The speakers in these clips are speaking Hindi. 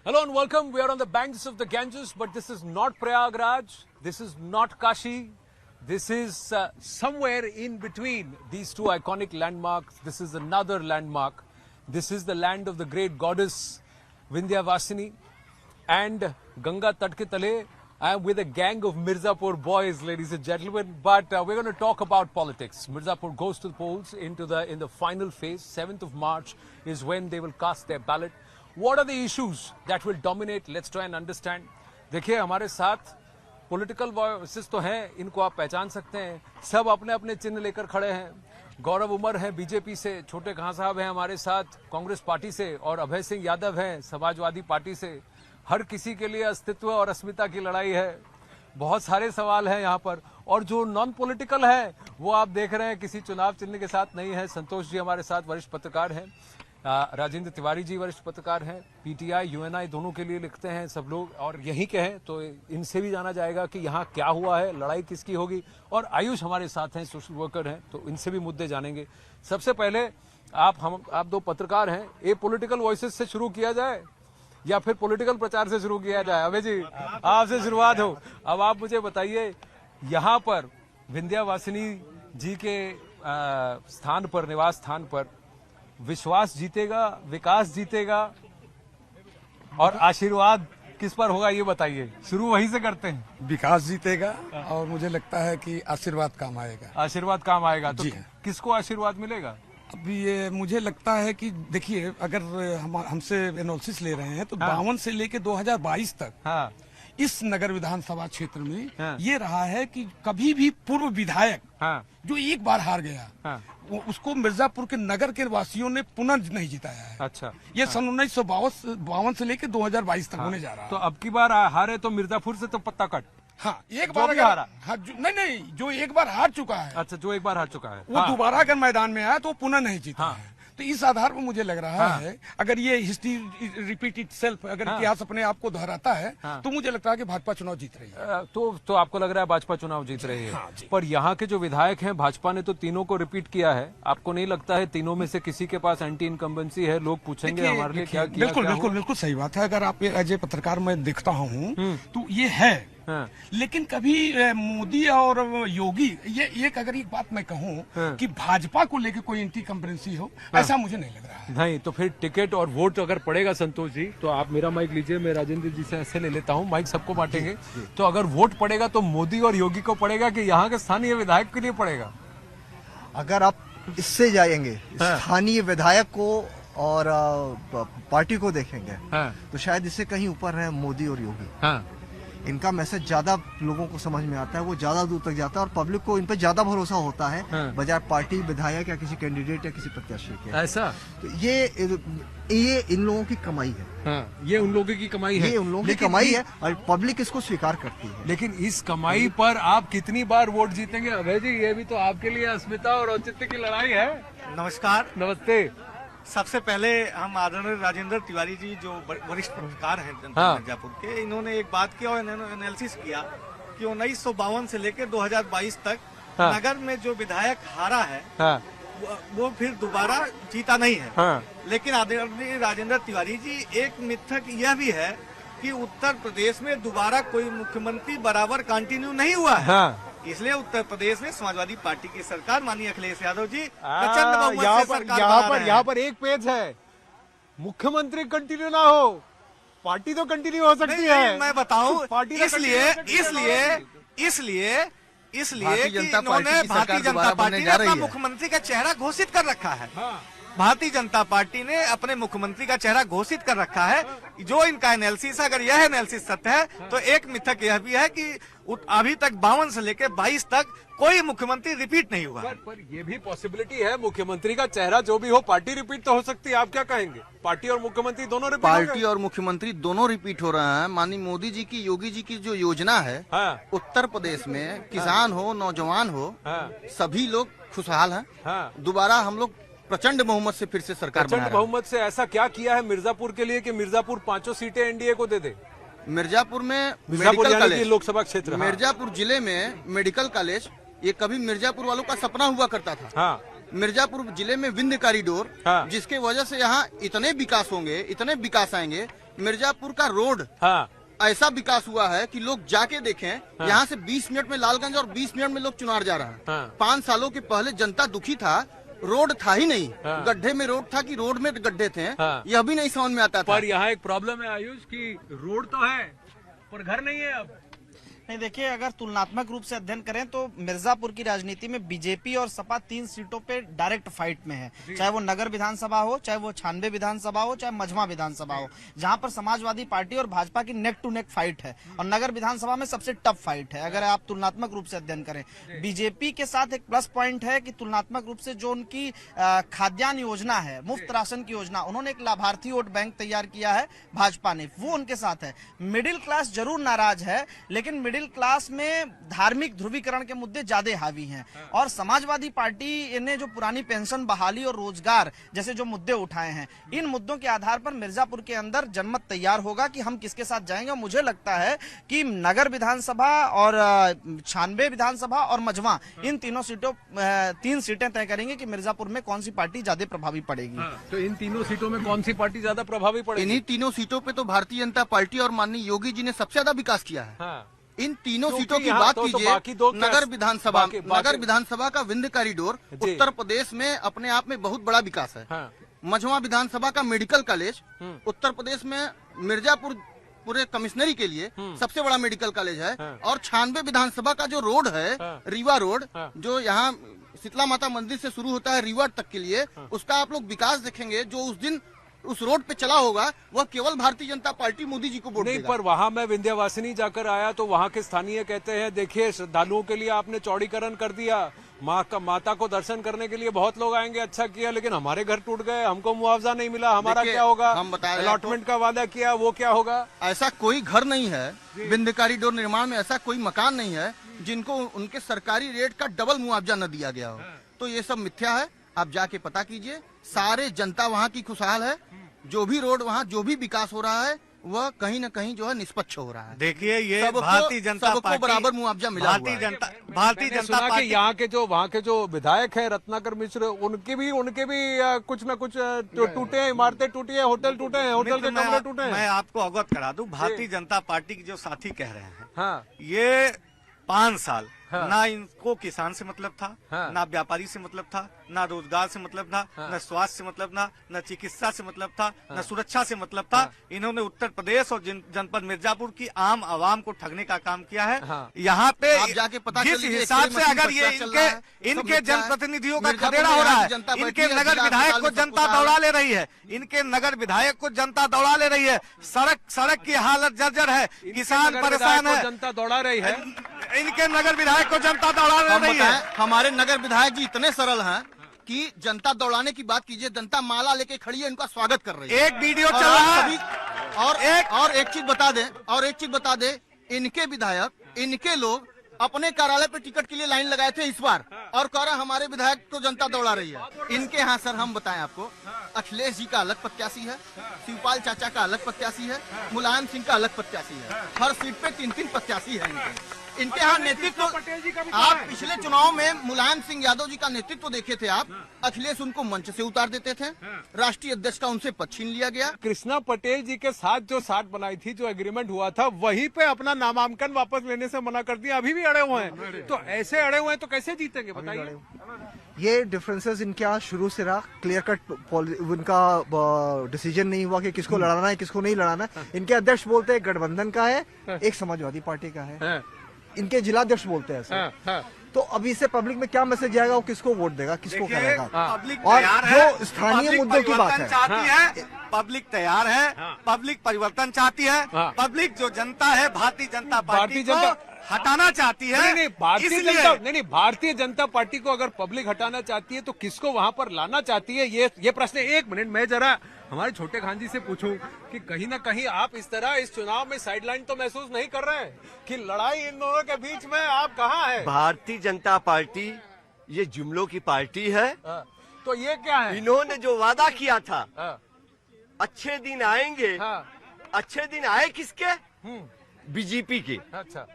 Hello and welcome. We are on the banks of the Ganges, but this is not Prayagraj. This is not Kashi. This is somewhere in between these two iconic landmarks. This is another landmark. This is the land of the great goddess Vindhyavasini and Ganga Tat ke tale. I am with a gang of Mirzapur boys, ladies and gentlemen, but we're going to talk about politics. Mirzapur goes to the polls in the final phase. 7th of March is when they will cast their ballot. What are the issues that will dominate? Let's try and understand. देखिए हमारे साथ पॉलिटिकल वॉइसेस तो हैं, इनको आप पहचान सकते हैं, सब अपने अपने चिन्ह लेकर खड़े हैं। गौरव उमर हैं बीजेपी से, छोटे खां साहब हैं हमारे साथ कांग्रेस पार्टी से और अभय सिंह यादव हैं समाजवादी पार्टी से। हर किसी के लिए अस्तित्व और अस्मिता की लड़ाई है। बहुत सारे सवाल हैं यहाँ पर और जो नॉन पॉलिटिकल है वो आप देख रहे हैं किसी चुनाव चिन्ह के साथ नहीं है। संतोष जी हमारे साथ वरिष्ठ पत्रकार हैं, राजेंद्र तिवारी जी वरिष्ठ पत्रकार हैं, पीटीआई यूएनआई दोनों के लिए लिखते हैं सब लोग और यहीं के हैं, तो इनसे भी जाना जाएगा कि यहाँ क्या हुआ है, लड़ाई किसकी होगी। और आयुष हमारे साथ हैं, सोशल वर्कर हैं, तो इनसे भी मुद्दे जानेंगे। सबसे पहले आप दो पत्रकार हैं, ये पॉलिटिकल वॉइसेस से शुरू किया जाए या फिर पॉलिटिकल प्रचार से शुरू किया जाए? अभय जी आपसे शुरुआत हो। अब आप मुझे बताइए, यहाँ पर विंध्यावासिनी जी के स्थान पर, निवास स्थान पर विश्वास जीतेगा, विकास जीतेगा और आशीर्वाद किस पर होगा ये बताइए। शुरू वहीं से करते हैं। विकास जीतेगा और मुझे लगता है कि आशीर्वाद काम आएगा। आशीर्वाद काम आएगा तो जी। किसको आशीर्वाद मिलेगा? अभी ये मुझे लगता है कि देखिए, अगर हमसे एनालिसिस ले रहे हैं तो 52 से लेके 2022 तक हाँ। इस नगर विधानसभा क्षेत्र में हाँ। ये रहा है कि कभी भी पूर्व विधायक हाँ। जो एक बार हार गया हाँ। उसको मिर्जापुर के नगर के वासियों ने पुनः नहीं जिताया है। अच्छा। ये सन 1952 से लेके 2022 तक होने जा रहा है। तो अब की बार हारे तो मिर्जापुर से तो पत्ता कट। हाँ, एक बार भी हारा। हाँ, नहीं, जो एक बार हार चुका है। अच्छा, जो एक बार हार चुका है वो दोबारा अगर मैदान में आया तो पुनः नहीं जीता हाँ। है। तो इस आधार पर मुझे लग रहा है, अगर ये हिस्ट्री रिपीट इटसेल्फ, अगर इतिहास अपने आप को दोहराता है तो मुझे लगता है कि भाजपा चुनाव जीत रही है। तो आपको लग रहा है भाजपा चुनाव जीत रही है? हाँ, पर यहाँ के जो विधायक हैं, भाजपा ने तो तीनों को रिपीट किया है। आपको नहीं लगता है तीनों में से किसी के पास एंटी इनकम्बेंसी है? लोग पूछेंगे हमारे लिए क्या किया? बिल्कुल सही बात है। अगर आप एज ए पत्रकार मैं देखता हूँ तो ये है। हाँ। लेकिन कभी मोदी और योगी, ये एक अगर एक बात मैं कहूँ कि भाजपा को लेकर कोई एंटी कंप्रेंसी हो, ऐसा मुझे नहीं लग रहा है। नहीं, तो फिर टिकट और वोट अगर पड़ेगा, संतोष जी तो आप मेरा माइक लीजिए, मैं राजेंद्र जी से ऐसे ले लेता हूँ, माइक सबको बांटेंगे। तो अगर वोट पड़ेगा तो मोदी और योगी को पड़ेगा कि यहाँ के स्थानीय विधायक के लिए पड़ेगा? अगर आप इससे जाएंगे, स्थानीय विधायक को और पार्टी को देखेंगे तो शायद इससे कहीं ऊपर है मोदी और योगी। इनका मैसेज ज्यादा लोगों को समझ में आता है, वो ज्यादा दूर तक जाता है और पब्लिक को इन पर ज्यादा भरोसा होता है बजाय पार्टी, विधायक या किसी कैंडिडेट या किसी प्रत्याशी के। ऐसा तो ये इन लोगों की कमाई है। ये उन लोगों की कमाई है, ये उन लोगों की कमाई है और पब्लिक इसको स्वीकार करती है। लेकिन इस कमाई पर आप कितनी बार वोट जीतेंगे? अभय जी, ये भी तो आपके लिए अस्मिता और औचित्य की लड़ाई है। नमस्कार। नमस्ते। सबसे पहले हम आदरणीय राजेंद्र तिवारी जी जो वरिष्ठ पत्रकार हैं मिर्जापुर के, इन्होंने एक बात की और इन्होंने एनालिसिस किया कि 1952 से लेकर 2022 तक नगर में जो विधायक हारा है वो फिर दोबारा जीता नहीं है। लेकिन आदरणीय राजेंद्र तिवारी जी, एक मिथक यह भी है कि उत्तर प्रदेश में दोबारा कोई मुख्यमंत्री बराबर कंटिन्यू नहीं हुआ है। इसलिए उत्तर प्रदेश में समाजवादी पार्टी की सरकार, माननीय अखिलेश यादव जी प्रचंड बहुमत से सरकार बना रहे हैं। यहाँ पर एक पेज है, मुख्यमंत्री कंटिन्यू ना हो, पार्टी तो कंटिन्यू हो सकती है। मैं बताऊं, पार्टी इसलिए कि इन्होंने भारतीय जनता पार्टी ने अपना मुख्यमंत्री का चेहरा घोषित कर रखा है। भारतीय जनता पार्टी ने अपने मुख्यमंत्री का चेहरा घोषित कर रखा है। जो इनका एनालिसिस, अगर यह एनालिसिस सत्य है तो एक मिथक यह भी है कि अभी तक 52 से लेकर 22 तक कोई मुख्यमंत्री रिपीट नहीं हुआ। पर ये भी पॉसिबिलिटी है, मुख्यमंत्री का चेहरा जो भी हो, पार्टी रिपीट तो हो सकती है। आप क्या कहेंगे? पार्टी और मुख्यमंत्री दोनों रिपीट? पार्टी और मुख्यमंत्री दोनों रिपीट हो रहा है। माननीय मोदी जी की, योगी जी की जो योजना है उत्तर प्रदेश में, किसान हो, नौजवान हो, सभी लोग खुशहाल हैं। दोबारा हम लोग प्रचंड बहुमत से फिर से सरकार बना रहे हैं। प्रचंड बहुमत से ऐसा क्या किया है मिर्जापुर के लिए कि मिर्जापुर 5 सीटें एनडीए को दे दे? मिर्जापुर में मेडिकल कॉलेज, लोकसभा क्षेत्र, मिर्जापुर जिले में मेडिकल कॉलेज, ये कभी मिर्जापुर वालों का सपना हुआ करता था। मिर्जापुर जिले में विंध्य कॉरिडोर, जिसके वजह से यहाँ इतने विकास होंगे, इतने विकास आएंगे मिर्जापुर का रोड हाँ ऐसा विकास हुआ है कि लोग जाके देखें। यहाँ से 20 मिनट में लालगंज और 20 मिनट में लोग चुनार जा रहा है। हाँ। 5 सालों के पहले जनता दुखी था, रोड था ही नहीं। गड्ढे में रोड था कि रोड में गड्ढे थे, यह भी नहीं समझ में आता था। पर यहाँ एक प्रॉब्लम है आयुष कि रोड तो है पर घर नहीं है अब। नहीं, देखिए, अगर तुलनात्मक रूप से अध्ययन करें तो मिर्जापुर की राजनीति में बीजेपी और सपा 3 सीटों पे डायरेक्ट फाइट में है, चाहे वो नगर विधानसभा हो, चाहे वो 96 विधानसभा हो, चाहे मझवा विधानसभा हो, जहां पर समाजवादी पार्टी और भाजपा की नेक टू नेक फाइट है। और नगर विधानसभा में सबसे टफ फाइट है अगर आप तुलनात्मक रूप से अध्ययन करें। बीजेपी के साथ एक प्लस पॉइंट है कि तुलनात्मक रूप से जो उनकी खाद्यान्न योजना है, मुफ्त राशन की योजना, उन्होंने एक लाभार्थी वोट बैंक तैयार किया है भाजपा ने, वो उनके साथ है। मिडिल क्लास जरूर नाराज है, लेकिन मिडिल क्लास में धार्मिक ध्रुवीकरण के मुद्दे ज्यादा हावी हैं। और समाजवादी पार्टी ने जो पुरानी पेंशन बहाली और रोजगार जैसे जो मुद्दे उठाए हैं, इन मुद्दों के आधार पर मिर्जापुर के अंदर जनमत तैयार होगा कि हम किसके साथ जाएंगे। मुझे लगता है कि नगर विधानसभा और 96 विधानसभा और मझवा, इन तीनों सीटों 3 सीटें तय करेंगे कि मिर्जापुर में कौन सी पार्टी ज्यादा प्रभावी पड़ेगी। तो इन तीनों सीटों में कौन सी पार्टी ज्यादा प्रभावी पड़ेगी? इन्हीं तीनों सीटों पे तो भारतीय जनता पार्टी और माननीय योगी जी ने सबसे ज्यादा विकास किया है। इन तीनों सीटों की बात कीजिए। नगर विधानसभा का विंध्य कॉरिडोर उत्तर प्रदेश में अपने आप में बहुत बड़ा विकास है। मझवा विधानसभा का मेडिकल कॉलेज उत्तर प्रदेश में मिर्जापुर पूरे कमिश्नरी के लिए सबसे बड़ा मेडिकल कॉलेज है। और 96 विधानसभा का जो रोड है, रीवा रोड, जो यहाँ शीतला माता मंदिर से शुरू होता है रीवा तक के लिए, उसका आप लोग विकास देखेंगे। जो उस दिन उस रोड पे चला होगा वह केवल भारतीय जनता पार्टी मोदी जी को वोट देगा। पर वहाँ मैं विंध्यवासिनी जाकर आया तो वहाँ के स्थानीय कहते हैं, देखिए श्रद्धालुओं के लिए आपने चौड़ीकरण कर दिया, माता को दर्शन करने के लिए बहुत लोग आएंगे, अच्छा किया, लेकिन हमारे घर टूट गए, हमको मुआवजा नहीं मिला, हमारा क्या होगा? हम बताएं, अलॉटमेंट का वादा किया, वो क्या होगा? ऐसा कोई घर नहीं है विंध्य कॉरिडोर निर्माण में, ऐसा कोई मकान नहीं है जिनको उनके सरकारी रेट का डबल मुआवजा न दिया गया हो। तो ये सब मिथ्या है। आप जाके पता कीजिए, सारे जनता वहाँ की खुशहाल है। जो भी रोड वहाँ जो भी विकास हो रहा है वह कहीं न कहीं जो है निष्पक्ष हो रहा है। देखिए, ये भारतीय जनता पार्टी बराबर मुआवजा मिला हुआ है। भारतीय जनता पार्टी यहाँ के जो वहाँ के जो विधायक हैं रत्नाकर मिश्र, उनके भी कुछ न कुछ टूटे हैं, इमारतें टूटी है, होटल टूटे हैं, होटल के कमरे टूटे हैं। मैं आपको अवगत करा दूं, भारतीय जनता पार्टी के जो साथी कह रहे हैं, ये 5 साल ना इनको किसान से मतलब था, ना व्यापारी से मतलब था, ना रोजगार से मतलब था, न स्वास्थ्य से मतलब था, न चिकित्सा से मतलब था, न सुरक्षा से मतलब था। इन्होंने उत्तर प्रदेश और जनपद मिर्जापुर की आम आवाम को ठगने का काम किया है। यहाँ पे आप जाके पता जिस हिसाब से अगर ये इनके जनप्रतिनिधियों का खदेड़ा हो रहा है, इनके नगर विधायक को जनता दौड़ा ले रही है, इनके नगर विधायक को जनता दौड़ा ले रही है, सड़क की हालत जर्जर है, किसान परेशान है, जनता दौड़ा रही है, इनके नगर विधायक को जनता दौड़ा ले रही है। हमारे नगर विधायक जी इतने सरल हैं कि जनता दौड़ाने की बात कीजिए, जनता माला लेके खड़ी है, इनका स्वागत कर रही है। एक वीडियो चल रहा है। और एक चीज बता दे, इनके विधायक, इनके लोग अपने कार्यालय पे टिकट के लिए लाइन लगाए थे इस बार, और कह रहा हमारे विधायक को जनता दौड़ा रही है। इनके यहाँ सर हम बताएं आपको, अखिलेश जी का अलग प्रत्याशी है, शिवपाल चाचा का अलग प्रत्याशी है, मुलायम सिंह का अलग प्रत्याशी है, हर सीट पे 3-3 प्रत्याशी है इनके यहाँ नेतृत्व। आप पिछले चुनाव में मुलायम सिंह यादव जी का नेतृत्व देखे थे आप, अखिलेश उनको मंच से उतार देते थे, राष्ट्रीय अध्यक्ष का उनसे पद छीन लिया गया। कृष्णा पटेल जी के साथ जो साठ बनाई थी, जो एग्रीमेंट हुआ था, वहीं पे अपना नामांकन वापस लेने से मना कर दिया, अभी भी अड़े हुए हैं। तो ऐसे अड़े हुए हैं तो कैसे जीतेंगे बताइए? ये डिफरेंसेस इनके यहाँ शुरू से रहा, क्लियर कट उनका डिसीजन नहीं हुआ कि किसको लड़ाना है किसको नहीं लड़ाना है। इनके अध्यक्ष बोलते हैं गठबंधन का है, एक समाजवादी पार्टी का है, इनके जिलाध्यक्ष बोलते हैं ऐसा। तो अभी से पब्लिक में क्या मैसेज जाएगा, वो किसको वोट देगा, किसको करेगा? और जो स्थानीय मुद्दों की बात है, पब्लिक तैयार है, पब्लिक परिवर्तन चाहती है, पब्लिक जो जनता है भारतीय जनता पार्टी को हटाना चाहती है। नहीं, भारतीय जनता पार्टी को अगर पब्लिक हटाना चाहती है तो किसको वहां पर लाना चाहती है? ये प्रश्न, एक मिनट मैं जरा हमारे छोटे खान जी से पूछूं कि कहीं ना कहीं आप इस तरह इस चुनाव में साइडलाइन तो महसूस नहीं कर रहे हैं कि लड़ाई इन दोनों के बीच में आप कहाँ है? भारतीय जनता पार्टी ये जुमलों की पार्टी है। तो ये क्या है? इन्होंने जो वादा किया था, अच्छे दिन आएंगे, अच्छे दिन आए किसके? बीजेपी के। अच्छा,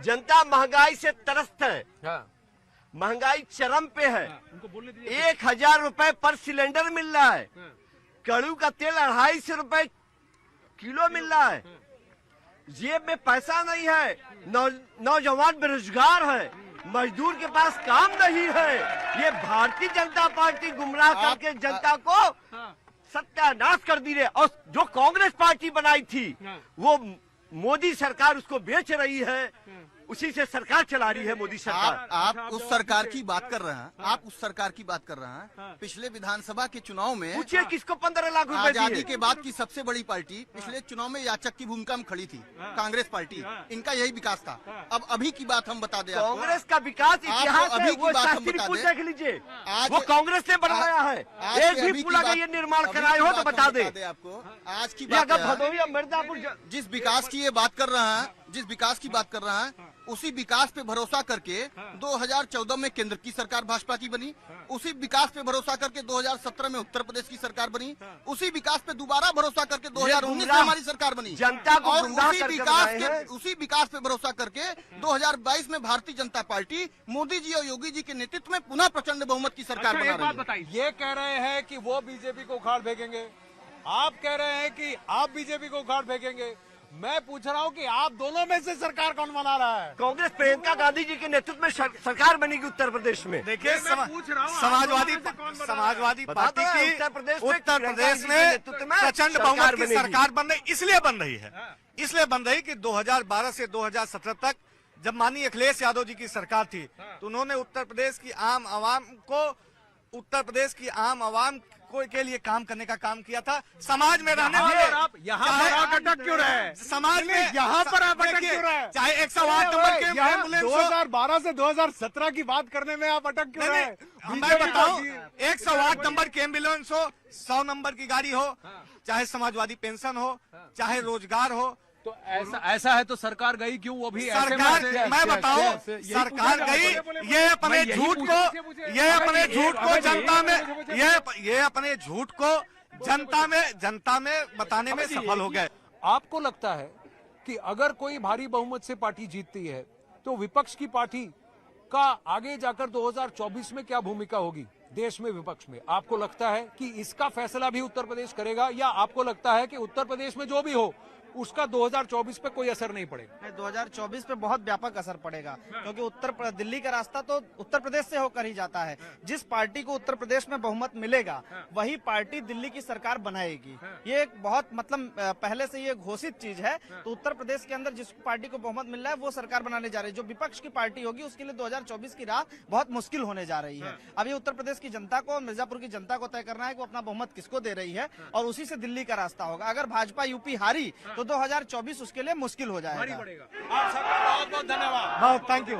जनता महंगाई से त्रस्त है, महंगाई चरम पे है, 1000 रुपए पर सिलेंडर मिल रहा है, कड़ू का तेल 250 रुपए किलो मिल रहा है, जेब में पैसा नहीं है, नौजवान बेरोजगार है, मजदूर के पास काम नहीं है। ये भारतीय जनता पार्टी गुमराह करके जनता को सत्यानाश कर दी है। और जो कांग्रेस पार्टी बनाई थी वो मोदी सरकार उसको बेच रही है, उसी से सरकार चला रही है मोदी सरकार। आप उस सरकार की बात कर रहे हैं, आप उस सरकार की बात कर रहे हैं। पिछले विधानसभा के चुनाव में पूछिए किसको 15 लाख रुपए दिए? आजादी के बाद की सबसे बड़ी पार्टी पिछले चुनाव में याचक की भूमिका में खड़ी थी, कांग्रेस पार्टी। इनका यही विकास था। अब अभी की बात हम बता दें आपको। कांग्रेस का विकास इतिहास अभी है, की वो बात हम शास्त्री बता पुल दें। देख लीजिए, आज वो कांग्रेस ने बनवाया है। एक भी पुल का ये निर्माण कराए हो तो बता दे आपको। आज की अगर बात भदोही और मिर्जापुर जिस विकास की ये बात कर रहे हैं, जिस विकास की बात कर रहे हैं, उसी विकास पे भरोसा करके 2014 में केंद्र की सरकार भाजपा की बनी, उसी विकास पे भरोसा करके 2017 में उत्तर प्रदेश की सरकार बनी, उसी विकास पे दोबारा भरोसा करके 2019 में हमारी सरकार बनी। जनता को और गुमराह उसी विकास पे भरोसा करके 2022 में भारतीय जनता पार्टी मोदी जी और योगी जी के नेतृत्व में पुनः प्रचंड बहुमत की सरकार बना रही है। ये कह रहे हैं कि वो बीजेपी को उखाड़ फेंकेंगे, आप कह रहे हैं कि आप बीजेपी को उखाड़ फेंकेंगे। मैं पूछ रहा हूं कि आप दोनों में से सरकार कौन बना रहा है? कांग्रेस प्रियंका गांधी जी के नेतृत्व में सरकार बनेगी उत्तर प्रदेश में। देखिए समाजवादी पार्टी की उत्तर प्रदेश में प्रचंड बहुमत की सरकार बन रही, इसलिए बन रही कि 2012 से 2017 तक जब माननीय अखिलेश यादव जी की सरकार थी तो उन्होंने उत्तर प्रदेश की आम आवाम के लिए काम करने का काम किया था। समाज में रहने वाले आप यहाँ पर आप अटक क्यों रहे? समाज में यहाँ पर आप अटक क्यों रहे? चाहे 108 नंबर के एम्बुलेंस 2012 से 2017 की बात करने में आप अटक क्यों रहे? मैं बताऊं, 108 नंबर की एम्बुलेंस हो, 100 नंबर की गाड़ी हो, चाहे समाजवादी पेंशन हो, चाहे रोजगार हो, तो ऐसा है तो सरकार गई क्यों? वो भी सरकार, मैं बताऊं, सरकार गई ये अपने झूठ को जनता में बताने में सफल हो गए। आपको लगता है कि अगर कोई भारी बहुमत से पार्टी जीतती है तो विपक्ष की पार्टी का आगे जाकर 2024 में क्या भूमिका होगी देश में, विपक्ष में? आपको लगता है कि इसका फैसला भी उत्तर प्रदेश करेगा, या आपको लगता है कि उत्तर प्रदेश में जो भी हो उसका 2024 पे कोई असर नहीं पड़ेगा? 2024 पे बहुत व्यापक असर पड़ेगा, क्योंकि दिल्ली का रास्ता तो उत्तर प्रदेश से होकर ही जाता है। जिस पार्टी को उत्तर प्रदेश में बहुमत मिलेगा वही पार्टी दिल्ली की सरकार बनाएगी। ये एक बहुत पहले से ये घोषित चीज है। तो उत्तर प्रदेश के अंदर जिस पार्टी को बहुमत मिल रहा है वो सरकार बनाने जा रही है। जो विपक्ष की पार्टी होगी उसके लिए 2024 की राह बहुत मुश्किल होने जा रही है। अभी उत्तर प्रदेश की जनता को, मिर्जापुर की जनता को तय करना है कि वो अपना बहुमत किसको दे रही है, और उसी से दिल्ली का रास्ता होगा। अगर भाजपा यूपी हारी तो 2024 उसके लिए मुश्किल हो जाएगा। आप सबका बहुत बहुत धन्यवाद। Thank you.